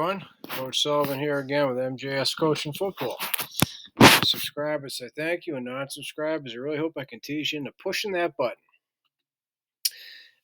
everyone. Coach Sullivan here again with MJS Coaching Football. Subscribers, I thank you, and non-subscribers, I really hope I can tease you into pushing that button.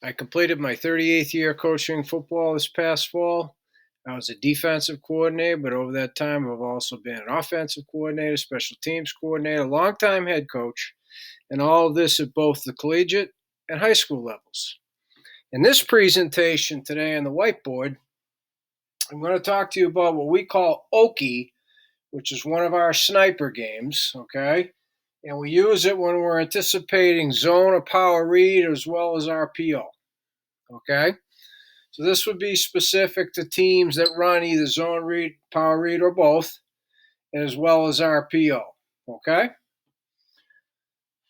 I completed my 38th year coaching football this past fall. I was a defensive coordinator, but over that time I've also been an offensive coordinator, special teams coordinator, longtime head coach, and all of this at both the collegiate and high school levels. In this presentation today on the whiteboard, I'm going to talk to you about what we call Okie, which is one of our sniper games, okay? And we use it when we're anticipating zone or power read as well as RPO, okay? So this would be specific to teams that run either zone read, power read, or both, as well as RPO, okay?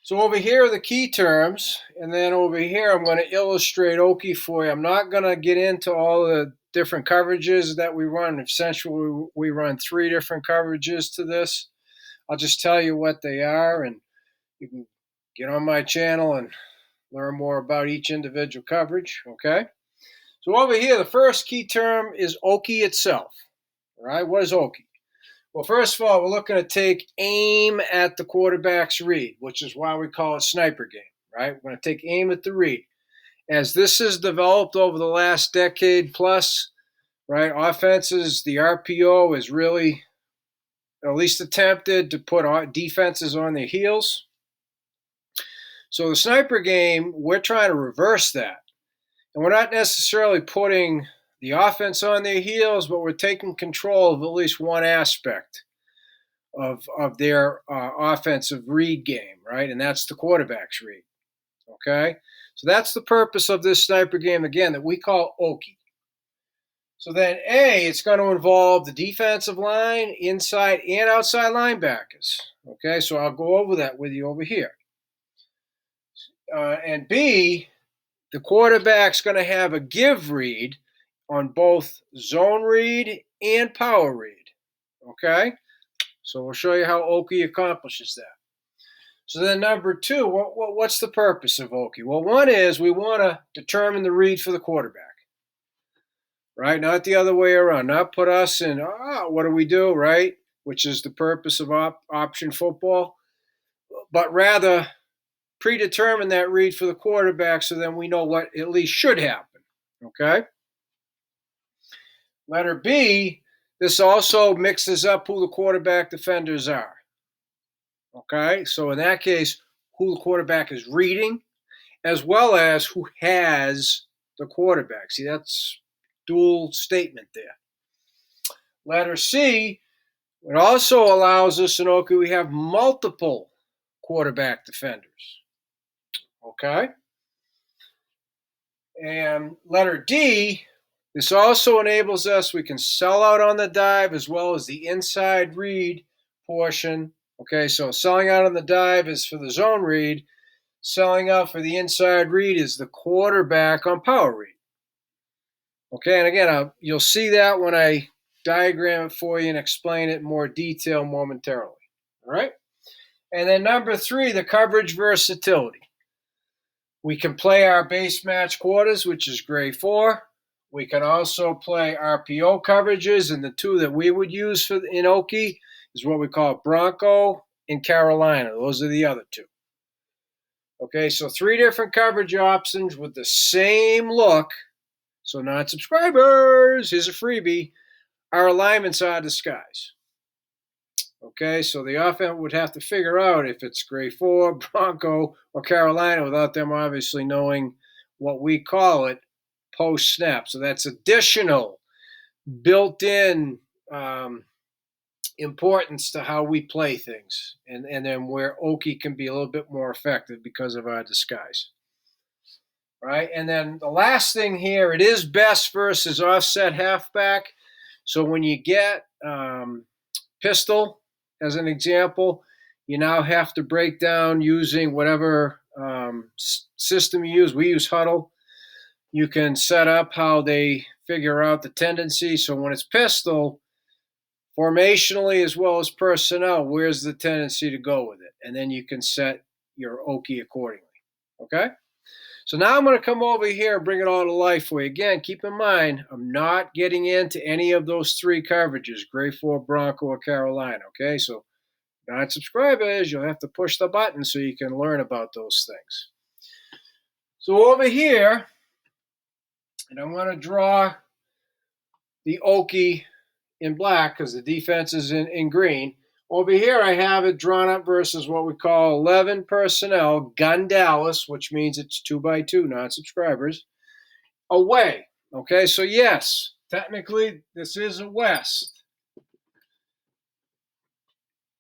So over here are the key terms, and then over here I'm going to illustrate Okie for you. I'm not going to get into all the different coverages that we run. Essentially, we run 3 different coverages to this. I'll just tell you what they are, and you can get on my channel and learn more about each individual coverage, okay? So over here, the first key term is Okie itself, all right? What is Okie? Well, first of all, we're looking to take aim at the quarterback's read, which is why we call it sniper game, right? We're going to take aim at the read. As this has developed over the last decade plus, right, offenses, the RPO is really at least attempted to put defenses on their heels. So the sniper game, we're trying to reverse that. And we're not necessarily putting the offense on their heels, but we're taking control of at least one aspect of their offensive read game, right? And that's the quarterback's read, okay? So that's the purpose of this sniper game, again, that we call Okie. So then A, it's going to involve the defensive line, inside and outside linebackers, okay? So I'll go over that with you over here. And B, the quarterback's going to have a give read on both zone read and power read, okay? So we'll show you how Okie accomplishes that. So then number 2, what's the purpose of Okie? Well, one is we want to determine the read for the quarterback, right? Not the other way around. Not put us in, what do we do, right? Which is the purpose of option football. But rather predetermine that read for the quarterback so then we know what at least should happen, okay? Letter B, this also mixes up who the quarterback defenders are, okay? So in that case, who the quarterback is reading as well as who has the quarterback. See, that's dual statement there. Letter C, it also allows us to know, okay, we have multiple quarterback defenders, okay? And letter D, this also enables us, we can sell out on the dive as well as the inside read portion. Okay, so selling out on the dive is for the zone read. Selling out for the inside read is the quarterback on power read. Okay, and again, you'll see that when I diagram it for you and explain it in more detail momentarily. All right? And then number 3, the coverage versatility. We can play our base match quarters, which is grade 4. We can also play RPO coverages, and the 2 that we would use in Okie is what we call Bronco and Carolina. Those are the other 2. Okay, so 3 different coverage options with the same look. So non-subscribers, here's a freebie. Our alignments are disguised. Okay, so the offense would have to figure out if it's grade 4, Bronco, or Carolina without them obviously knowing what we call it post-snap. So that's additional built-in importance to how we play things, and then where Okie can be a little bit more effective because of our disguise. Right, and then the last thing here, it is best versus offset halfback. So when you get pistol, as an example, you now have to break down using whatever system you use. We use Huddle. You can set up how they figure out the tendency. So when it's pistol, formationally as well as personnel, where's the tendency to go with it? And then you can set your Okie accordingly, okay? So now I'm going to come over here and bring it all to life for you. Again, keep in mind, I'm not getting into any of those three coverages, Gray 4, Bronco, or Carolina, okay? So non-subscribers, you'll have to push the button so you can learn about those things. So over here, and I'm going to draw the Okie in black because the defense is in green. Over here, I have it drawn up versus what we call 11 personnel, gun Dallas, which means it's 2x2, non-subscribers, away. Okay, so yes, technically this is a West.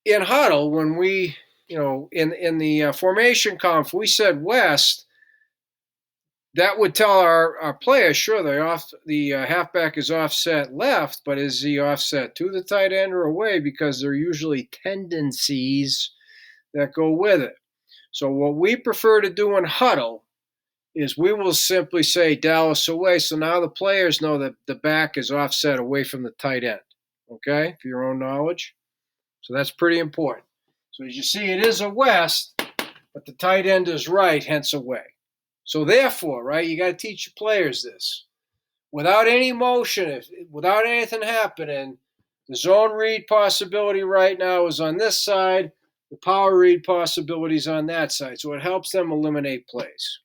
In huddle, when we, in the formation conf, we said West, that would tell our players, sure, the halfback is offset left, but is he offset to the tight end or away? Because there are usually tendencies that go with it. So what we prefer to do in huddle is we will simply say Dallas away. So now the players know that the back is offset away from the tight end, okay, for your own knowledge. So that's pretty important. So as you see, it is a West, but the tight end is right, hence away. So therefore, right, you got to teach your players this. Without any motion, without anything happening, the zone read possibility right now is on this side. The power read possibility is on that side. So it helps them eliminate plays.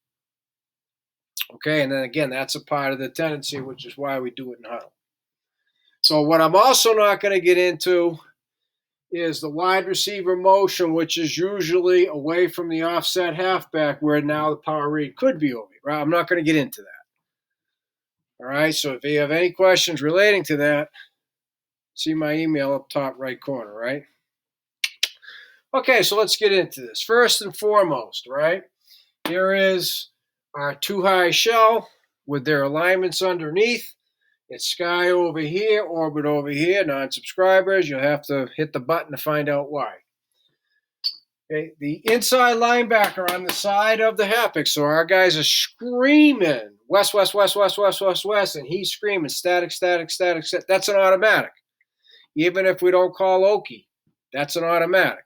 Okay, and then again, that's a part of the tendency, which is why we do it in huddle. So what I'm also not going to get into is the wide receiver motion, which is usually away from the offset halfback, where now the power read could be over. Right? I'm not going to get into that. All right, so if you have any questions relating to that, see my email up top right corner, right? Okay, so let's get into this. First and foremost, right, here is our two-high shell with their alignments underneath. It's sky over here, orbit over here, non-subscribers. You'll have to hit the button to find out why. Okay, the inside linebacker on the side of the halfback. So our guys are screaming, west, west, west, west, west, west, west, and he's screaming static, static, static, static. That's an automatic. Even if we don't call Okie, that's an automatic.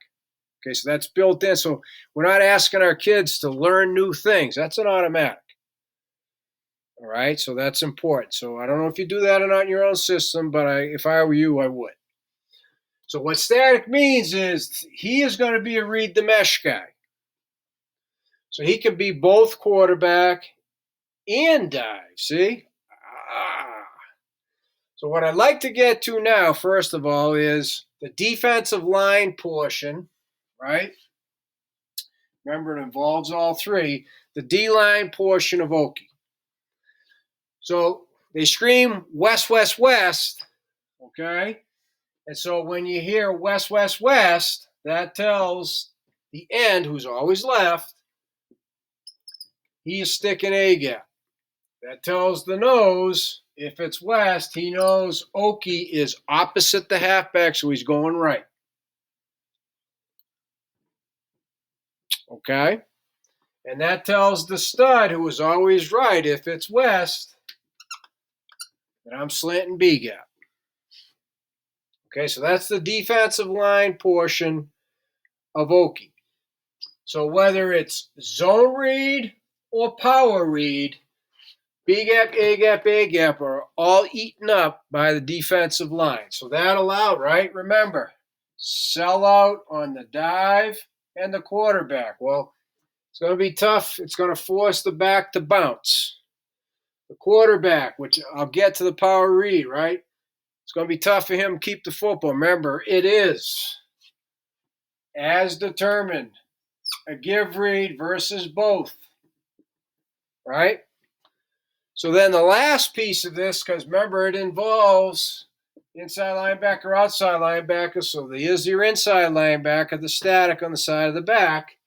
Okay, so that's built in. So we're not asking our kids to learn new things. That's an automatic. All right, so that's important. So I don't know if you do that or not in your own system, but if I were you, I would. So what static means is he is going to be a read the mesh guy. So he can be both quarterback and dive, see? So what I'd like to get to now, first of all, is the defensive line portion, right? Remember, it involves all three. The D-line portion of Okie. So they scream west, west, west, okay? And so when you hear west, west, west, that tells the end, who's always left, he is sticking A gap. That tells the nose, if it's west, he knows Okie is opposite the halfback, so he's going right. Okay? And that tells the stud, who is always right, if it's west, that I'm slanting B gap. Okay, so that's the defensive line portion of Okie. So whether it's zone read or power read, B gap, A gap, A gap are all eaten up by the defensive line. So that allowed, right? Remember, sell out on the dive and the quarterback. Well, it's going to be tough. It's going to force the back to bounce. The quarterback, which I'll get to the power read, right? It's going to be tough for him to keep the football. Remember, it is, as determined, a give read versus both, right? So then the last piece of this, because remember, it involves inside linebacker, outside linebacker. So there is your inside linebacker, the static on the side of the back.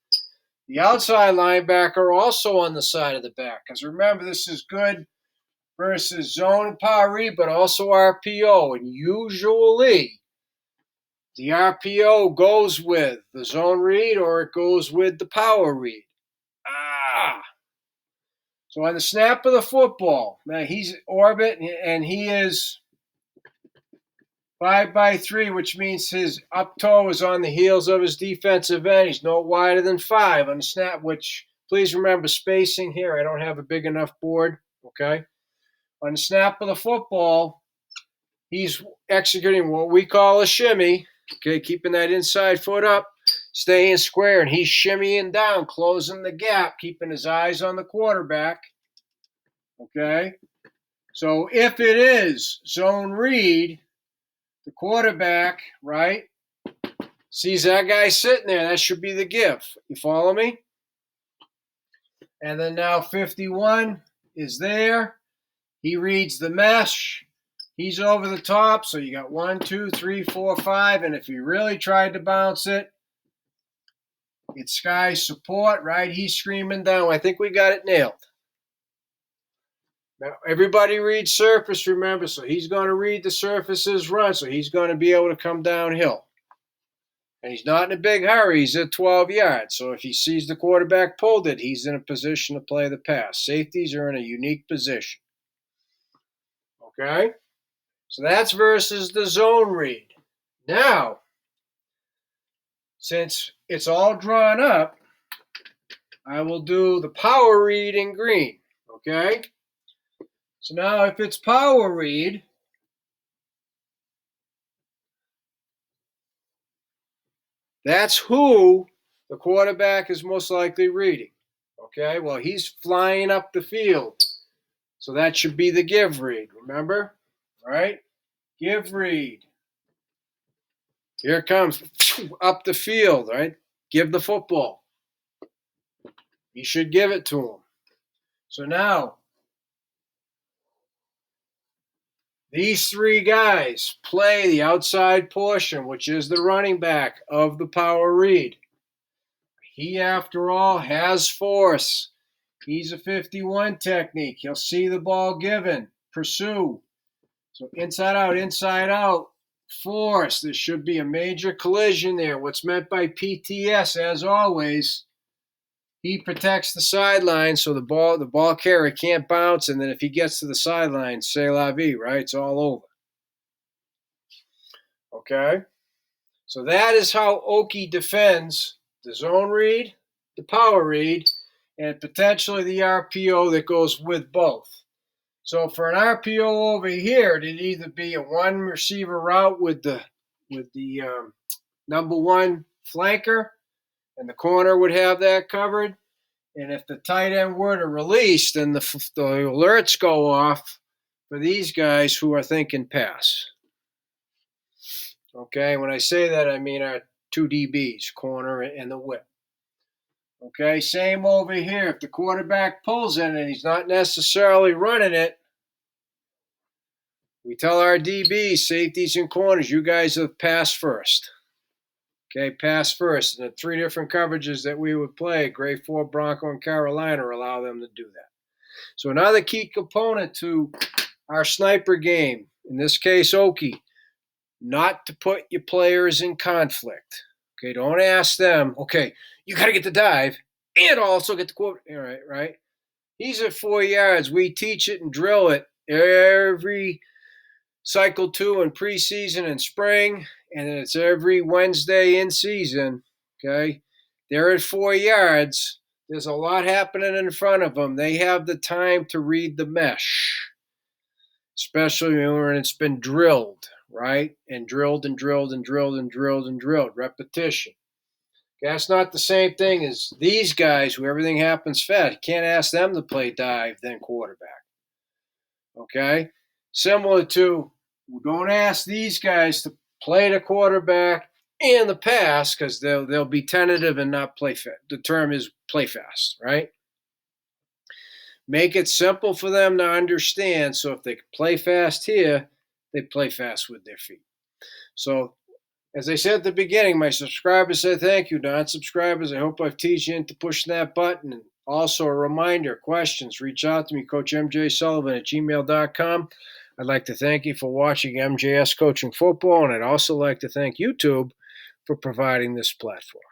The outside linebacker also on the side of the back. Because remember, this is good versus zone and power read, but also RPO. And usually the RPO goes with the zone read or it goes with the power read. So on the snap of the football, now he's orbit and he is 5x3, which means his up toe is on the heels of his defensive end. He's no wider than 5 on the snap, which Please remember spacing here. I don't have a big enough board, okay? On the snap of the football, he's executing what we call a shimmy, okay, keeping that inside foot up, staying square, and he's shimmying down, closing the gap, keeping his eyes on the quarterback, okay? So if it is zone read, the quarterback, right, sees that guy sitting there. That should be the give. You follow me? And then now 51 is there. He reads the mesh. He's over the top. So you got 1, 2, 3, 4, 5. And if he really tried to bounce it, it's sky support, right? He's screaming down. I think we got it nailed. Now, everybody reads surface, remember. So he's going to read the surface's run. So he's going to be able to come downhill. And he's not in a big hurry. He's at 12 yards. So if he sees the quarterback pulled it, he's in a position to play the pass. Safeties are in a unique position. Okay? So that's versus the zone read. Now, since it's all drawn up, I will do the power read in green. Okay? So now if it's power read, that's who the quarterback is most likely reading. Okay, well, he's flying up the field. So that should be the give read, remember? All right? Give read. Here it comes up the field, right? Give the football. You should give it to him. So now, these three guys play the outside portion, which is the running back of the power read. He, after all, has force. He's a 51 technique. He'll see the ball given, pursue. So inside out, force. There should be a major collision there. What's meant by PTS, as always, he protects the sideline so the ball carrier can't bounce, and then if he gets to the sideline, c'est la vie, right? It's all over. Okay? So that is how Okie defends the zone read, the power read, and potentially the RPO that goes with both. So for an RPO over here, it'd either be a one receiver route with the number one flanker, and the corner would have that covered. And if the tight end were to release, then the alerts go off for these guys who are thinking pass. Okay, when I say that, I mean our two DBs, corner and the whip. Okay, same over here. If the quarterback pulls in and he's not necessarily running it, we tell our DBs, safeties, and corners, you guys are pass first. Okay, pass first. And the three different coverages that we would play, grade 4, Bronco, and Carolina, allow them to do that. So another key component to our sniper game, in this case, Okie, not to put your players in conflict. Okay, don't ask them, okay, you got to get the dive and also get the quote. All right, right? He's at 4 yards. We teach it and drill it every cycle 2 in preseason and spring, and it's every Wednesday in season. Okay, they're at 4 yards. There's a lot happening in front of them. They have the time to read the mesh, especially when it's been drilled, right? And drilled and drilled and drilled and drilled and drilled. Repetition. That's not the same thing as these guys who everything happens fast. You can't ask them to play dive, then quarterback. Okay? Similar to, don't ask these guys to play the quarterback and the pass because they'll be tentative and not play fast. The term is play fast, right? Make it simple for them to understand. So if they play fast here, they play fast with their feet. So as I said at the beginning, my subscribers say thank you. Non-subscribers, I hope I've teach you into pushing that button. And also a reminder, questions, reach out to me, CoachMJSullivan@gmail.com. I'd like to thank you for watching MJS Coaching Football, and I'd also like to thank YouTube for providing this platform.